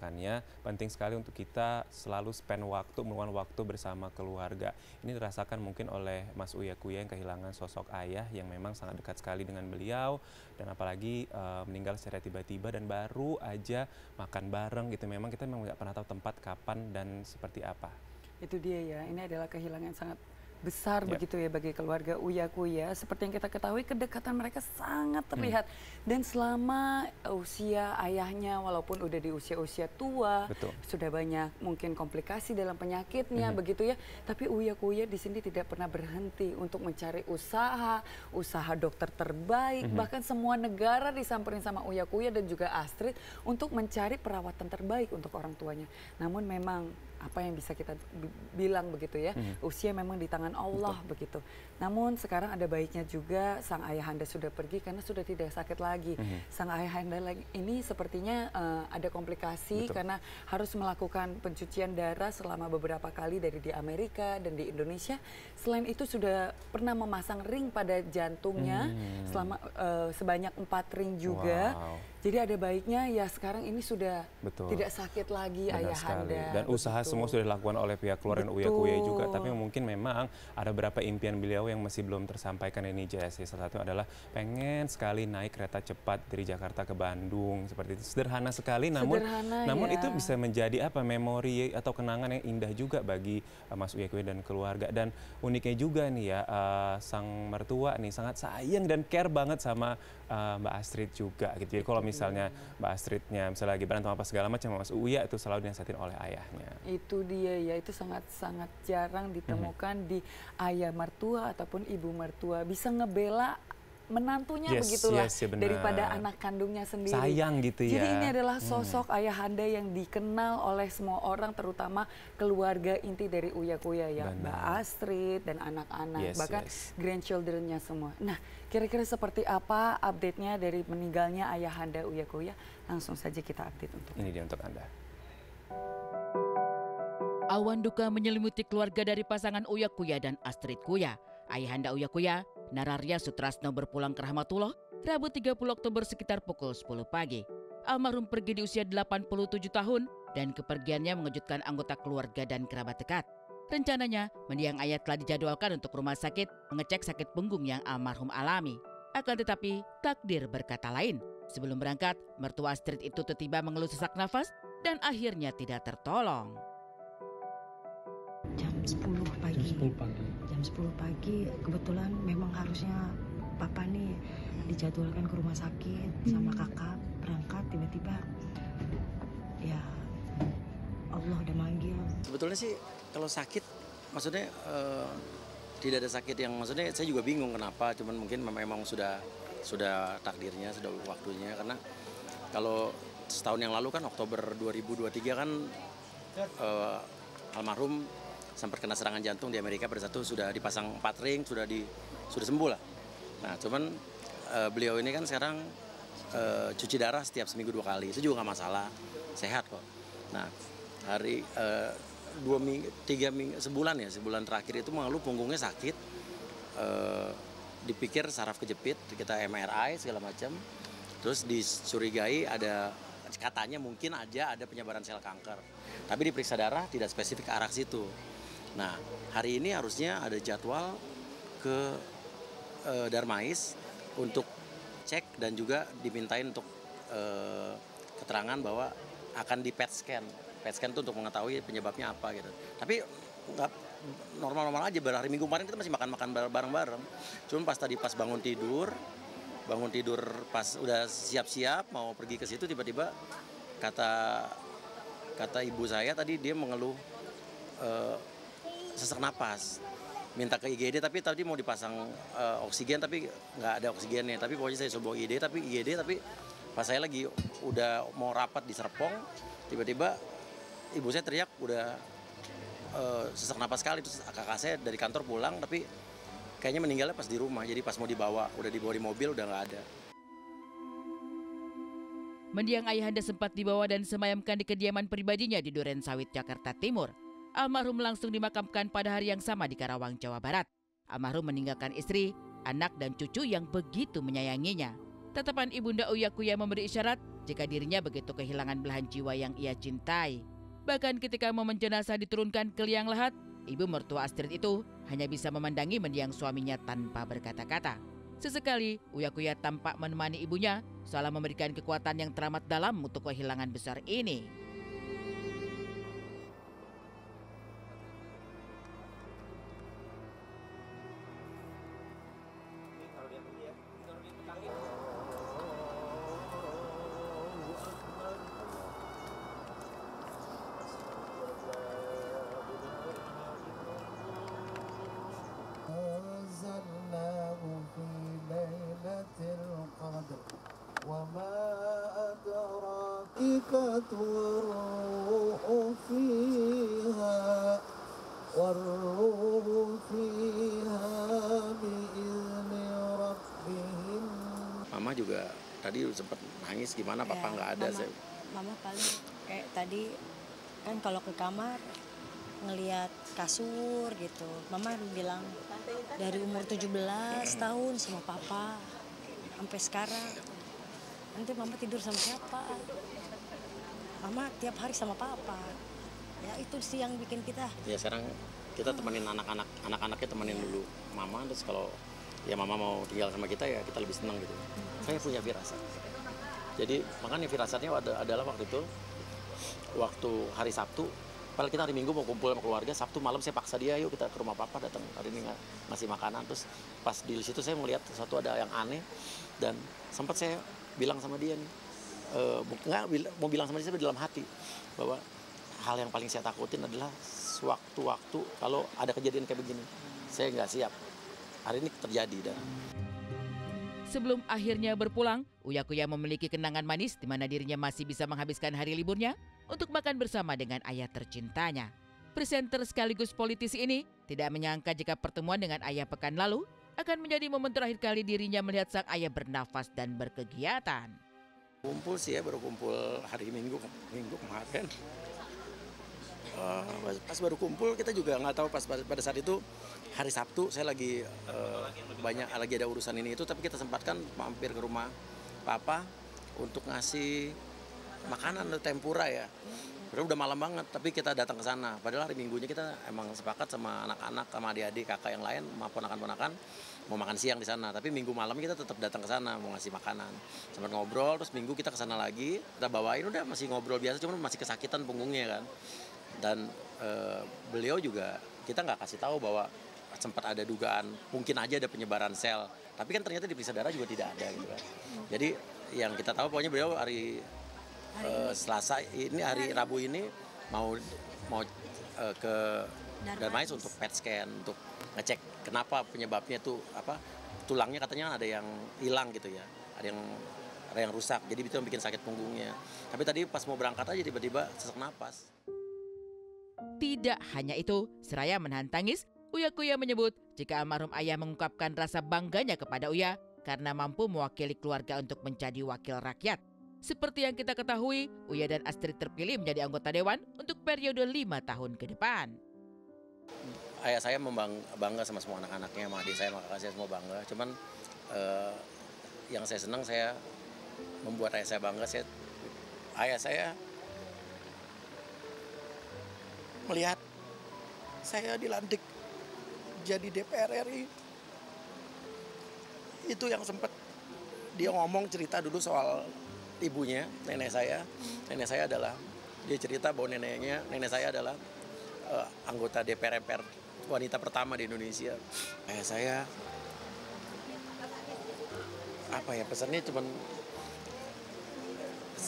makanya penting sekali untuk kita selalu spend waktu, meluangkan waktu bersama keluarga. Ini dirasakan mungkin oleh Mas Uya Kuya yang kehilangan sosok ayah yang memang sangat dekat sekali dengan beliau, dan apalagi meninggal secara tiba-tiba dan baru aja makan bareng gitu. Memang kita memang nggak pernah tahu tempat, kapan, dan seperti apa. Itu dia ya, ini adalah kehilangan sangat besar begitu ya bagi keluarga Uya Kuya. Seperti yang kita ketahui, kedekatan mereka sangat terlihat. Dan selama usia ayahnya, walaupun udah di usia-usia tua, sudah banyak mungkin komplikasi dalam penyakitnya begitu ya. Tapi Uya Kuya di sini tidak pernah berhenti untuk mencari usaha dokter terbaik. Bahkan semua negara disamperin sama Uya Kuya dan juga Astrid untuk mencari perawatan terbaik untuk orang tuanya. Namun memang apa yang bisa kita bilang begitu ya, usia memang di tangan Allah begitu. Namun sekarang ada baiknya juga sang ayahanda sudah pergi karena sudah tidak sakit lagi. Sang ayahanda ini sepertinya ada komplikasi karena harus melakukan pencucian darah selama beberapa kali dari di Amerika dan di Indonesia. Selain itu sudah pernah memasang ring pada jantungnya selama sebanyak 4 ring juga. Jadi ada baiknya ya sekarang ini sudah tidak sakit lagi ayahanda. Dan usaha semua sudah dilakukan oleh pihak keluarga Uya Kuya juga. Tapi mungkin memang ada beberapa impian beliau yang masih belum tersampaikan ini, Jess. Salah satu adalah pengen sekali naik kereta cepat dari Jakarta ke Bandung. Seperti itu, sederhana sekali, namun itu bisa menjadi apa, memori atau kenangan yang indah juga bagi Mas Uya Kuya dan keluarga. Dan uniknya juga nih ya, sang mertua nih sangat sayang dan care banget sama Mbak Astrid juga gitu. Jadi kalau misalnya Mbak Astridnya misalnya lagi berantem apa segala macam, Mas Uya itu selalu dinasihatin oleh ayahnya. Itu dia ya, itu sangat-sangat jarang ditemukan di ayah mertua ataupun ibu mertua bisa ngebela menantunya begitulah daripada anak kandungnya sendiri. Sayang gitu ya. Jadi ini adalah sosok ayahanda yang dikenal oleh semua orang, terutama keluarga inti dari Uya Kuya ya, Mbak Astrid dan anak-anak, bahkan grandchildren-nya semua. Nah, kira-kira seperti apa update-nya dari meninggalnya ayahanda Uya Kuya? Langsung saja kita update untuk ini dia untuk Anda. Awan duka menyelimuti keluarga dari pasangan Uya Kuya dan Astrid Kuya. Ayahanda Uya Kuya, Nararya Sutrasno, berpulang ke Rahmatullah Rabu 30 Oktober sekitar pukul 10 pagi. Almarhum pergi di usia 87 tahun dan kepergiannya mengejutkan anggota keluarga dan kerabat dekat. Rencananya, mendiang ayah telah dijadwalkan untuk rumah sakit mengecek sakit punggung yang almarhum alami. Akan tetapi, takdir berkata lain. Sebelum berangkat, mertua Astrid itu tiba-tiba mengeluh sesak nafas dan akhirnya tidak tertolong. Jam 10 pagi. Jam 10 pagi kebetulan memang harusnya papa nih dijadwalkan ke rumah sakit sama kakak berangkat, tiba-tiba ya Allah udah manggil. Sebetulnya sih kalau sakit maksudnya tidak ada sakit yang, maksudnya saya juga bingung kenapa, cuman mungkin memang sudah takdirnya, sudah waktunya. Karena kalau setahun yang lalu kan Oktober 2023 kan almarhum sempat kena serangan jantung di Amerika, pada satu sudah dipasang 4 ring, sudah sembuh lah. Nah cuman beliau ini kan sekarang cuci darah setiap seminggu 2 kali, itu juga nggak masalah, sehat kok. Nah hari 3 minggu, sebulan terakhir itu mengeluh punggungnya sakit, dipikir saraf kejepit, kita MRI segala macam, terus dicurigai katanya mungkin aja ada penyebaran sel kanker, tapi diperiksa darah tidak spesifik ke arah situ. Nah, hari ini harusnya ada jadwal ke Darmais untuk cek dan juga dimintain untuk keterangan bahwa akan di PET scan. PET scan itu untuk mengetahui penyebabnya apa gitu. Tapi nggak normal-normal aja. Hari Minggu kemarin kita masih makan bareng-bareng. Cuma pas bangun tidur pas udah siap-siap mau pergi ke situ, tiba-tiba kata ibu saya tadi dia mengeluh sesak napas, minta ke IGD, tapi tadi mau dipasang oksigen tapi nggak ada oksigennya. Tapi pokoknya saya coba IGD tapi pas saya lagi udah mau rapat di Serpong, tiba-tiba ibu saya teriak udah sesak napas sekali. Terus kakak saya dari kantor pulang, tapi kayaknya meninggalnya pas di rumah. Jadi pas mau dibawa di mobil udah nggak ada. Mendiang ayahanda sempat dibawa dan disemayamkan di kediaman pribadinya di Duren Sawit, Jakarta Timur. Almarhum langsung dimakamkan pada hari yang sama di Karawang, Jawa Barat. Almarhum meninggalkan istri, anak dan cucu yang begitu menyayanginya. Tatapan Ibunda Uya Kuya memberi isyarat jika dirinya begitu kehilangan belahan jiwa yang ia cintai. Bahkan ketika momen jenazah diturunkan ke liang lahat, ibu mertua Astrid itu hanya bisa memandangi mendiang suaminya tanpa berkata-kata. Sesekali, Uya Kuya tampak menemani ibunya, seolah memberikan kekuatan yang teramat dalam untuk kehilangan besar ini. أنزلناه في ليلة القدر وما أدراك والروح فيها بإذن ربهم. Mama juga tadi sempat nangis gimana papa nggak ada. Mama paling kayak tadi kan kalau ke kamar ngelihat kasur gitu. Mama bilang dari umur 17 tahun sama papa sampai sekarang. Nanti mama tidur sama siapa? Mama tiap hari sama papa. Ya itu sih yang bikin kita. Ya sekarang kita temenin anak-anaknya temenin dulu mama, terus kalau ya mama mau tinggal sama kita ya kita lebih senang gitu. Saya punya firasat. Jadi makanya firasatnya adalah waktu itu, waktu hari Sabtu, padahal kita hari Minggu mau kumpul sama keluarga, Sabtu malam saya paksa dia, yuk kita ke rumah papa datang, hari ini ngasih makanan. Terus pas di situ saya melihat sesuatu ada yang aneh, dan sempat saya bilang sama dia nih, mau bilang sama dia dalam hati, bahwa hal yang paling saya takutin adalah sewaktu-waktu kalau ada kejadian kayak begini, saya nggak siap. Hari ini terjadi dan. Sebelum akhirnya berpulang, Uya Kuya memiliki kenangan manis di mana dirinya masih bisa menghabiskan hari liburnya untuk makan bersama dengan ayah tercintanya. Presenter sekaligus politisi ini tidak menyangka jika pertemuan dengan ayah pekan lalu akan menjadi momen terakhir kali dirinya melihat sang ayah bernafas dan berkegiatan. Kumpul sih ya, baru kumpul hari Minggu kemarin. Pas baru kumpul kita juga nggak tahu pada saat itu hari Sabtu saya lagi lagi ada urusan ini itu, tapi kita sempatkan mampir ke rumah papa untuk ngasih makanan tempura ya. Padahal udah malam banget, tapi kita datang ke sana. Padahal hari Minggunya kita emang sepakat sama anak-anak, sama adik-adik, kakak yang lain, sama ponakan-ponakan mau makan siang di sana. Tapi Minggu malam kita tetap datang ke sana mau ngasih makanan. Sempat ngobrol, terus Minggu kita ke sana lagi, kita bawain udah masih ngobrol biasa, cuman masih kesakitan punggungnya kan. Dan beliau juga kita nggak kasih tahu bahwa sempat ada dugaan mungkin aja ada penyebaran sel, tapi kan ternyata di periksa darah juga tidak ada gitu kan. Jadi yang kita tahu pokoknya beliau hari Selasa ini, hari Rabu ini mau ke Darmais untuk PET scan untuk ngecek kenapa penyebabnya tuh apa, tulangnya katanya ada yang hilang gitu ya, ada yang rusak, jadi itu yang bikin sakit punggungnya. Tapi tadi pas mau berangkat aja tiba-tiba sesak napas. Tidak hanya itu, seraya menahan tangis, Uya Kuya menyebut jika almarhum ayah mengungkapkan rasa bangganya kepada Uya karena mampu mewakili keluarga untuk menjadi wakil rakyat. Seperti yang kita ketahui, Uya dan Astrid terpilih menjadi anggota dewan untuk periode 5 tahun ke depan. Ayah saya bangga sama semua anak-anaknya, sama adik saya, sama kakak saya semua bangga. Cuman yang saya senang, saya membuat ayah saya bangga. Ayah saya melihat saya dilantik jadi DPR RI. Itu yang sempat dia ngomong, cerita dulu soal ibunya, nenek saya. Nenek saya adalah, dia cerita bahwa nenek saya adalah anggota DPR MPR wanita pertama di Indonesia. Saya apa ya, pesannya cuman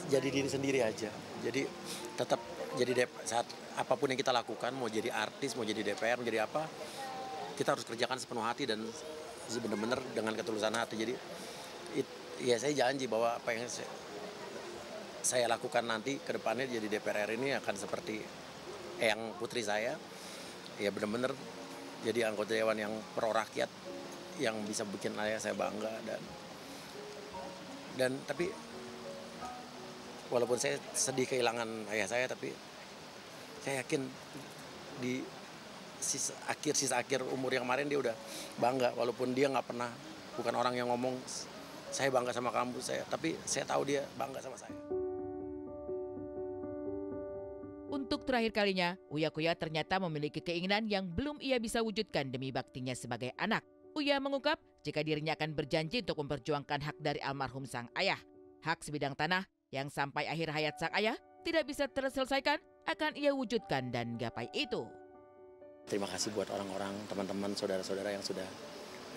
jadi diri sendiri aja. Jadi tetap jadi saat apapun yang kita lakukan, mau jadi artis, mau jadi DPR, mau jadi apa, kita harus kerjakan sepenuh hati dan benar-benar dengan ketulusan hati. Jadi ya saya janji bahwa apa yang saya lakukan nanti ke depannya jadi DPR ini akan seperti yang putri saya, ya benar-benar jadi anggota dewan yang pro rakyat, yang bisa bikin ayah saya bangga. Dan tapi walaupun saya sedih kehilangan ayah saya, tapi saya yakin di sisa akhir umur yang kemarin dia udah bangga, walaupun dia nggak pernah, bukan orang yang ngomong saya bangga sama kampus saya, tapi saya tahu dia bangga sama saya. Untuk terakhir kalinya, Uya Kuya ternyata memiliki keinginan yang belum ia bisa wujudkan demi baktinya sebagai anak. Uya mengungkap jika dirinya akan berjanji untuk memperjuangkan hak dari almarhum sang ayah. Hak sebidang tanah yang sampai akhir hayat sang ayah tidak bisa terselesaikan akan ia wujudkan dan gapai itu. Terima kasih buat orang-orang, teman-teman, saudara-saudara yang sudah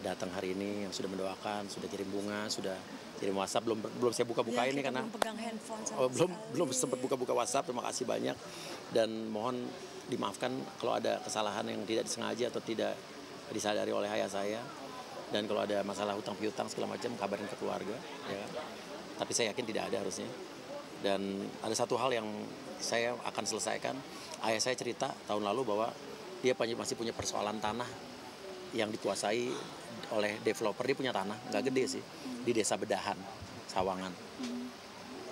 datang hari ini, yang sudah mendoakan, sudah kirim bunga, sudah kirim WhatsApp. Belum saya buka-buka ini karena pegang handphone sama belum sempat buka-buka WhatsApp. Terima kasih banyak dan mohon dimaafkan kalau ada kesalahan yang tidak disengaja atau tidak disadari oleh ayah saya. Dan kalau ada masalah hutang piutang segala macam, kabarin ke keluarga. Ya. Tapi saya yakin tidak ada harusnya. Dan ada satu hal yang saya akan selesaikan. Ayah saya cerita tahun lalu bahwa dia masih punya persoalan tanah yang dikuasai oleh developer. Dia punya tanah, nggak gede sih, di Desa Bedahan, Sawangan.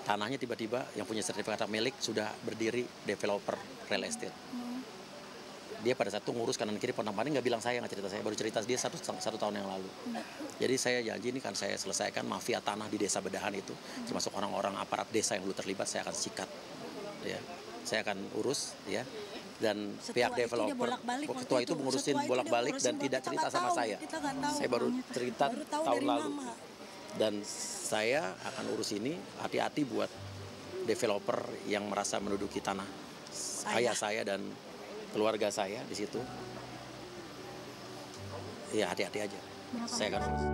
Tanahnya tiba-tiba yang punya sertifikat milik sudah berdiri developer real estate. Dia pada saat itu ngurus kanan kiri pontang-panting, nggak bilang saya, nggak cerita saya, baru cerita dia satu tahun yang lalu. Jadi saya janji ini kan saya selesaikan mafia tanah di Desa Bedahan itu, termasuk orang-orang aparat desa yang dulu terlibat, saya akan sikat. Ya. Saya akan urus, ya. Dan pihak developer, ketua itu mengurusin bolak-balik dan tidak cerita sama saya. Saya baru cerita tahun lalu. Dan saya akan urus ini, hati-hati buat developer yang merasa menduduki tanah ayah saya dan keluarga saya di situ. Ya hati-hati aja. Saya akan urus.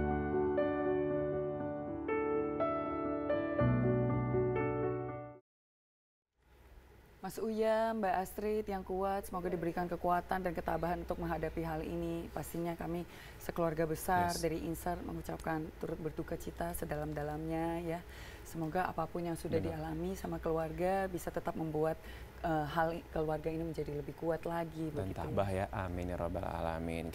Mas Uya, Mbak Astrid yang kuat, semoga diberikan kekuatan dan ketabahan untuk menghadapi hal ini. Pastinya kami sekeluarga besar dari Insar mengucapkan turut berduka cita sedalam-dalamnya ya. Semoga apapun yang sudah dialami sama keluarga bisa tetap membuat hal keluarga ini menjadi lebih kuat lagi. Dan tabah ya, amin ya rabbal alamin.